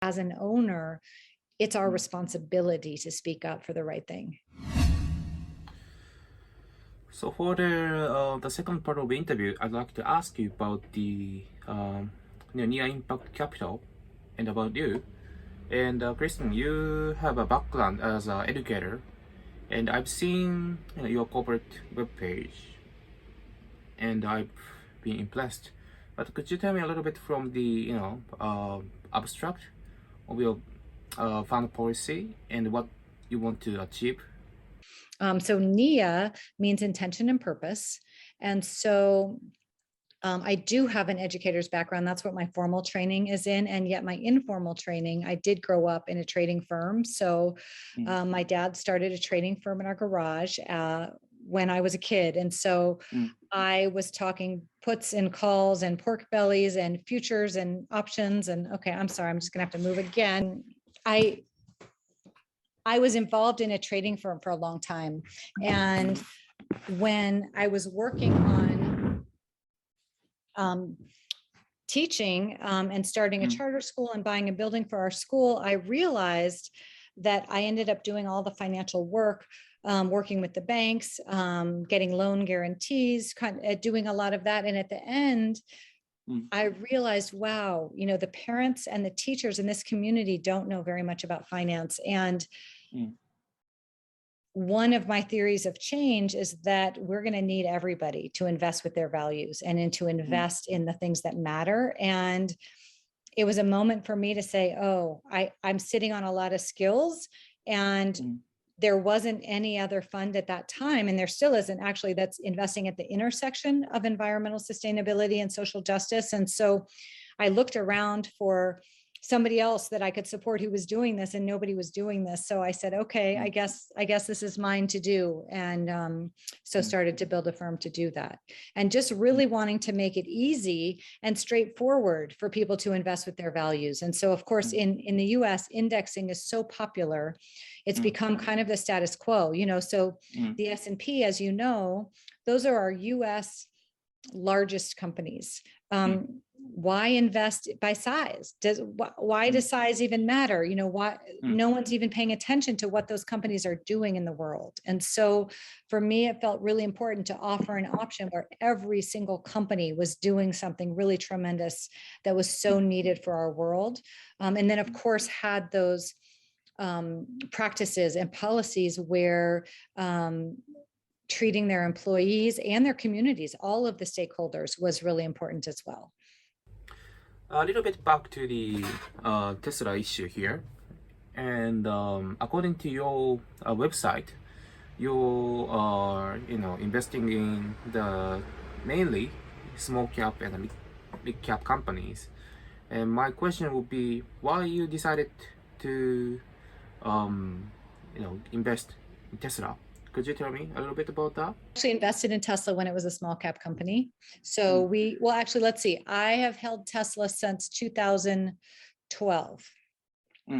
as an owner, it's our responsibility to speak up for the right thing. So for the second part of the interview, I'd like to ask you about the Nia Impact Capital and about you. And Kristin, you have a background as an educator, and I've seen your corporate webpage, and I've been impressed. But could you tell me a little bit from the abstract of your fund policy and what you want to achieve? So Nia means intention and purpose. And so I do have an educator's background. That's what my formal training is in. And yet my informal training, I did grow up in a trading firm. So my dad started a trading firm in our garage when I was a kid. And so I was talking puts and calls and pork bellies and futures and options. And okay, I'm sorry, I'm just gonna have to move again. I was involved in a trading firm for a long time. And when I was working on teaching and starting a charter school and buying a building for our school, I realized that I ended up doing all the financial work, working with the banks, getting loan guarantees, doing a lot of that. And at the end, I realized, wow, the parents and the teachers in this community don't know very much about finance. And one of my theories of change is that we're going to need everybody to invest with their values and to invest in the things that matter. And it was a moment for me to say, oh, I'm sitting on a lot of skills, and there wasn't any other fund at that time, and there still isn't actually, that's investing at the intersection of environmental sustainability and social justice. And so I looked around for somebody else that I could support who was doing this, and nobody was doing this. So I said, okay, I guess this is mine to do. And so started to build a firm to do that. And just really wanting to make it easy and straightforward for people to invest with their values. And so of course, in the US, indexing is so popular. It's become kind of the status quo, so the S&P, as you know, those are our US largest companies. Why invest by size? Why does size even matter? Why no one's even paying attention to what those companies are doing in the world. And so for me, it felt really important to offer an option where every single company was doing something really tremendous that was so needed for our world. And then of course had those practices and policies where treating their employees and their communities, all of the stakeholders, was really important as well. A little bit back to the Tesla issue here, and according to your website, you are investing in the mainly small cap and big cap companies. And my question would be, why you decided to invest in Tesla? Could you tell me a little bit about that? Actually invested in Tesla when it was a small cap company. So let's see. I have held Tesla since 2012.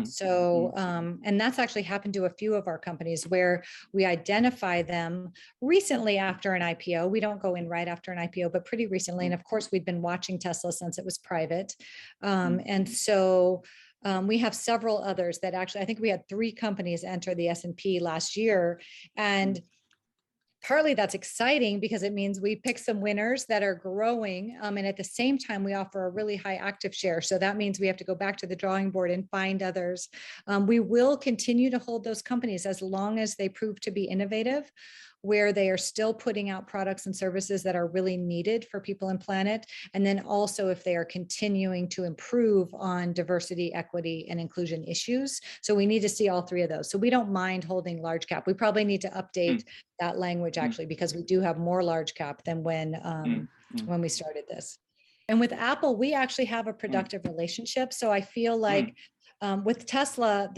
So, and that's actually happened to a few of our companies where we identify them recently after an IPO. We don't go in right after an IPO, but pretty recently. And of course, we've been watching Tesla since it was private. And so we have several others that actually, I think we had 3 companies enter the S&P last year. And partly that's exciting because it means we pick some winners that are growing. And at the same time, we offer a really high active share. So that means we have to go back to the drawing board and find others. We will continue to hold those companies as long as they prove to be innovative, where they are still putting out products and services that are really needed for people and planet. And then also if they are continuing to improve on diversity, equity, and inclusion issues. So we need to see all 3 of those. So we don't mind holding large cap. We probably need to update that language actually, because we do have more large cap than when we started this. And with Apple, we actually have a productive relationship. So I feel like with Tesla,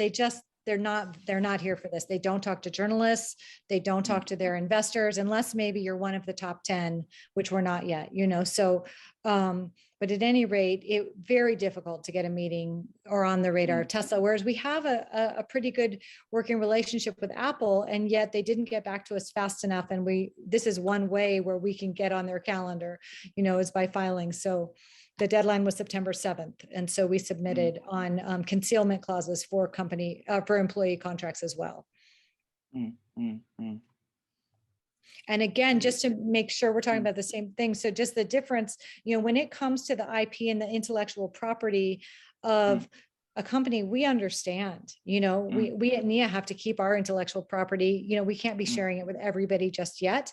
they're not here for this. They don't talk to journalists. They don't talk to their investors, unless maybe you're one of the top 10, which we're not yet, so, but at any rate, it's very difficult to get a meeting or on the radar of Tesla, whereas we have a pretty good working relationship with Apple, and yet they didn't get back to us fast enough. And this is one way where we can get on their calendar, is by filing. So the deadline was September 7th. And so we submitted on concealment clauses for employee contracts as well. And again, just to make sure we're talking about the same thing. So just the difference, when it comes to the IP and the intellectual property of a company, we understand, we at Nia have to keep our intellectual property, we can't be sharing it with everybody just yet.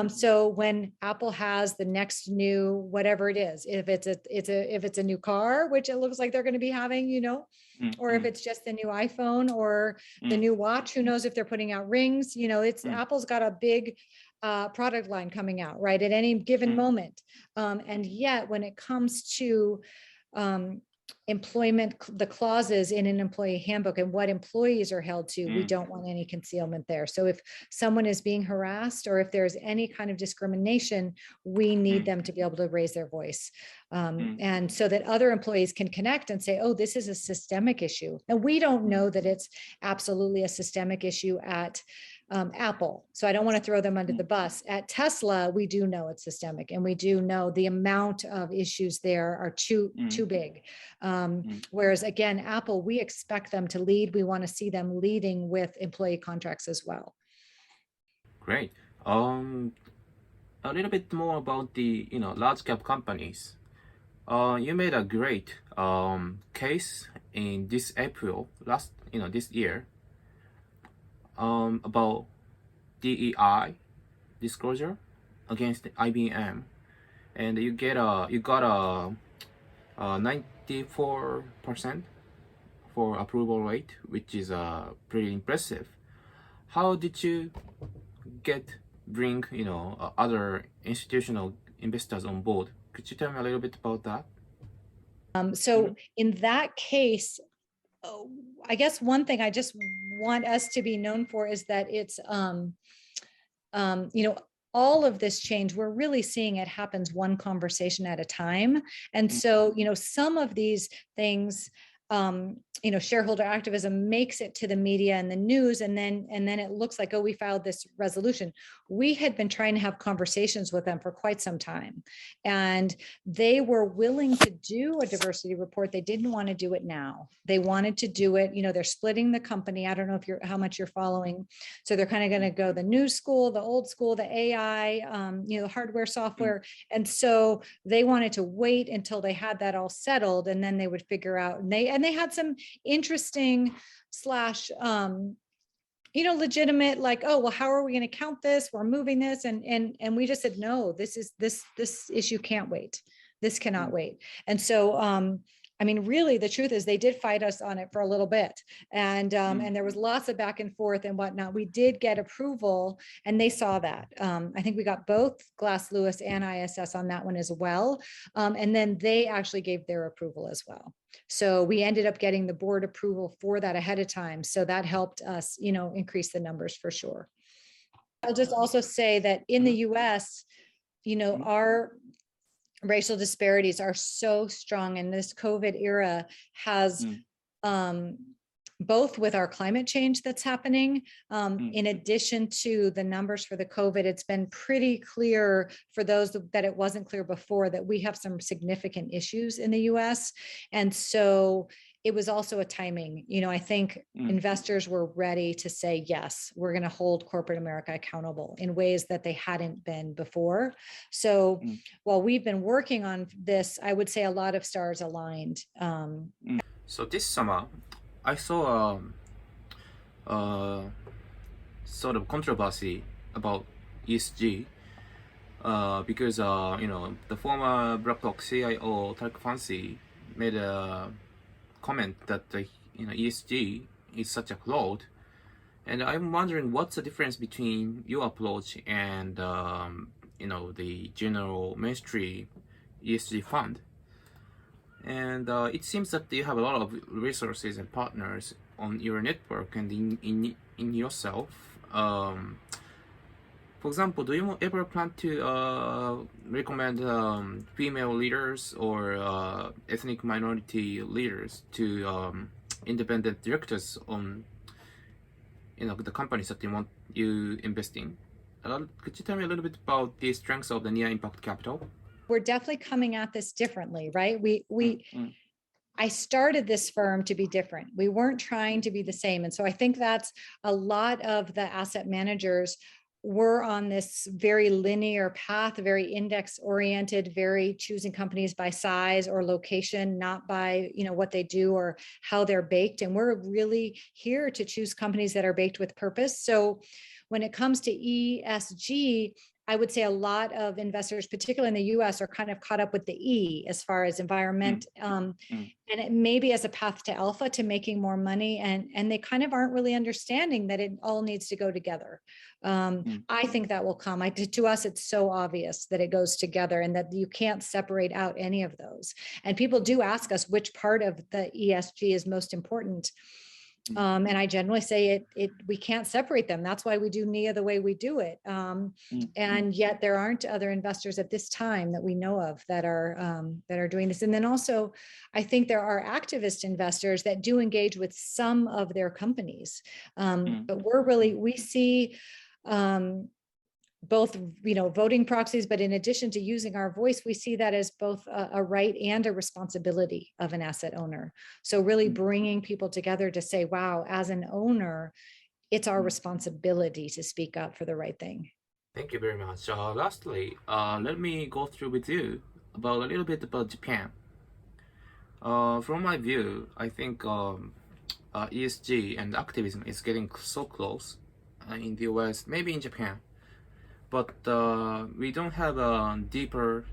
So when Apple has the next new, whatever it is, if it's a new car, which it looks like they're going to be having, or if it's just the new iPhone or the new watch, who knows if they're putting out rings, Apple's got a big product line coming out, right, at any given moment. And yet when it comes to employment, the clauses in an employee handbook and what employees are held to, we don't want any concealment there. So if someone is being harassed or if there's any kind of discrimination, we need them to be able to raise their voice. And so that other employees can connect and say, oh, this is a systemic issue. And we don't know that it's absolutely a systemic issue at Apple. So I don't want to throw them under the bus. At Tesla, we do know it's systemic, and we do know the amount of issues there are too big. Whereas again, Apple, we expect them to lead. We want to see them leading with employee contracts as well. Great. A little bit more about the large cap companies. You made a great case in this April this year about DEI disclosure against IBM, and you got a 94% for approval rate, which is pretty impressive. How did you bring other institutional investors on board? Could you tell me a little bit about that? So in that case, I guess one thing I just want us to be known for is that it's, all of this change, we're really seeing it happens one conversation at a time. And so, some of these things, shareholder activism makes it to the media and the news, and then it looks like, oh, we filed this resolution. We had been trying to have conversations with them for quite some time, and they were willing to do a diversity report. They didn't want to do it now. They wanted to do it. They're splitting the company. I don't know how much you're following. So they're kind of going to go the new school, the old school, the AI, hardware, software. And so they wanted to wait until they had that all settled, and then they would figure out, and they had some interesting legitimate, like, oh, well, how are we going to count this? We're moving this. And we just said, no, this issue can't wait. This cannot wait. And so, really, the truth is they did fight us on it for a little bit. And there was lots of back and forth and whatnot. We did get approval, and they saw that. I think we got both Glass Lewis and ISS on that one as well. And then they actually gave their approval as well. So we ended up getting the board approval for that ahead of time. So that helped us, increase the numbers for sure. I'll just also say that in the US, our racial disparities are so strong, and this COVID era has both with our climate change that's happening, in addition to the numbers for the COVID, it's been pretty clear for those that it wasn't clear before that we have some significant issues in the US. And so it was also a timing. I think investors were ready to say, yes, we're going to hold corporate America accountable in ways that they hadn't been before. So while we've been working on this, I would say a lot of stars aligned. So this summer, I saw a sort of controversy about ESG because the former BlackRock CIO Tarek Fancy made a comment that ESG is such a fraud, and I'm wondering what's the difference between your approach and the general mainstream ESG fund. And it seems that you have a lot of resources and partners on your network and in yourself. For example, do you ever plan to recommend female leaders or ethnic minority leaders to independent directors on the companies that you invest in? Could you tell me a little bit about the strengths of the Nia Impact Capital? we're definitely coming at this differently, right? I started this firm to be different. We weren't trying to be the same. And so I think that's a lot of the asset managers were on this very linear path, very index oriented, very choosing companies by size or location, not by, what they do or how they're baked. And we're really here to choose companies that are baked with purpose. So when it comes to ESG, I would say a lot of investors, particularly in the US, are kind of caught up with the E as far as environment, and it maybe as a path to alpha to making more money, and they kind of aren't really understanding that it all needs to go together. I think that will come. To us, it's so obvious that it goes together and that you can't separate out any of those. And people do ask us which part of the ESG is most important. And I generally say we can't separate them. That's why we do Nia the way we do it. And yet there aren't other investors at this time that we know of that are doing this. And then also, I think there are activist investors that do engage with some of their companies. But we see both, voting proxies, but in addition to using our voice, we see that as both a right and a responsibility of an asset owner. So really bringing people together to say, wow, as an owner, it's our responsibility to speak up for the right thing. Thank you very much. Lastly, let me go through with you about a little bit about Japan. From my view, I think ESG and activism is getting so close in the US, maybe in Japan. But we don't have a deeper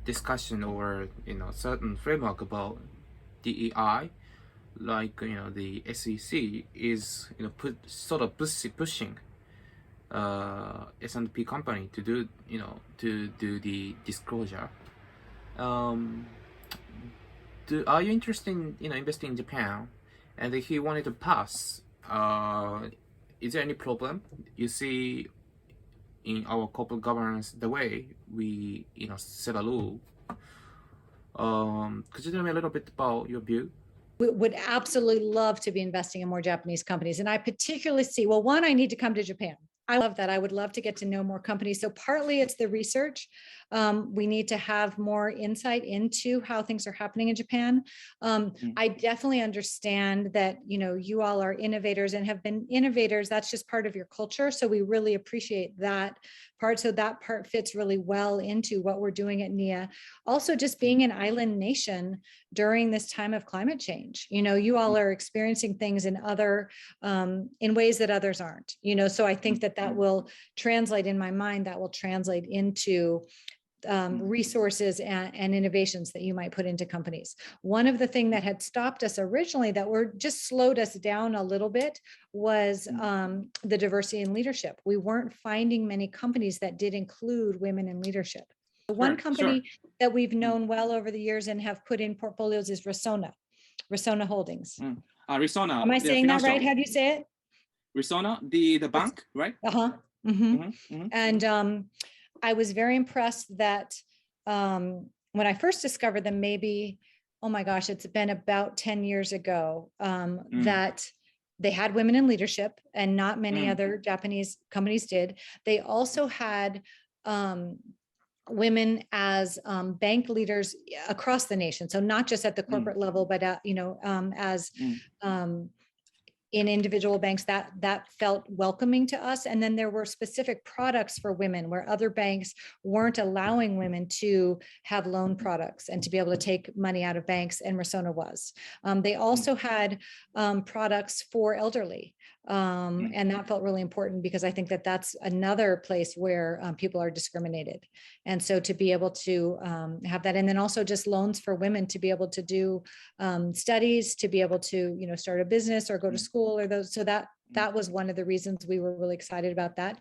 discussion or certain framework about DEI, like the SEC is pushing S&P company to do to do the disclosure. Are you interested in investing in Japan? And if you wanted to pass, is there any problem you see in our corporate governance, the way we set a rule? Could you tell me a little bit about your view? We would absolutely love to be investing in more Japanese companies. And I particularly see, well, one, I need to come to Japan. I love that. I would love to get to know more companies. So partly it's the research. We need to have more insight into how things are happening in Japan. I definitely understand that, you all are innovators and have been innovators. That's just part of your culture. So we really appreciate that part. So that part fits really well into what we're doing at Nia. Also, just being an island nation during this time of climate change. You all are experiencing things in ways that others aren't, so I think that will translate in my mind, that will translate into resources and innovations that you might put into companies. One of the things that had stopped us originally, that were just slowed us down a little bit, was the diversity in leadership. We weren't finding many companies that did include women in leadership. One company that we've known well over the years and have put in portfolios is Resona Holdings. Resona. Am I saying that right? How do you say it? Resona, the bank, right? And I was very impressed that when I first discovered them, maybe, oh my gosh, it's been about 10 years ago, that they had women in leadership, and not many other Japanese companies did. They also had women as bank leaders across the nation. So not just at the corporate level, but as in individual banks, that felt welcoming to us. And then there were specific products for women where other banks weren't allowing women to have loan products and to be able to take money out of banks, and Resona was. They also had products for elderly. And that felt really important, because I think that that's another place where people are discriminated. And so to be able to have that, and then also just loans for women to be able to do studies, to be able to, start a business or go to school, or those. So that was one of the reasons we were really excited about that.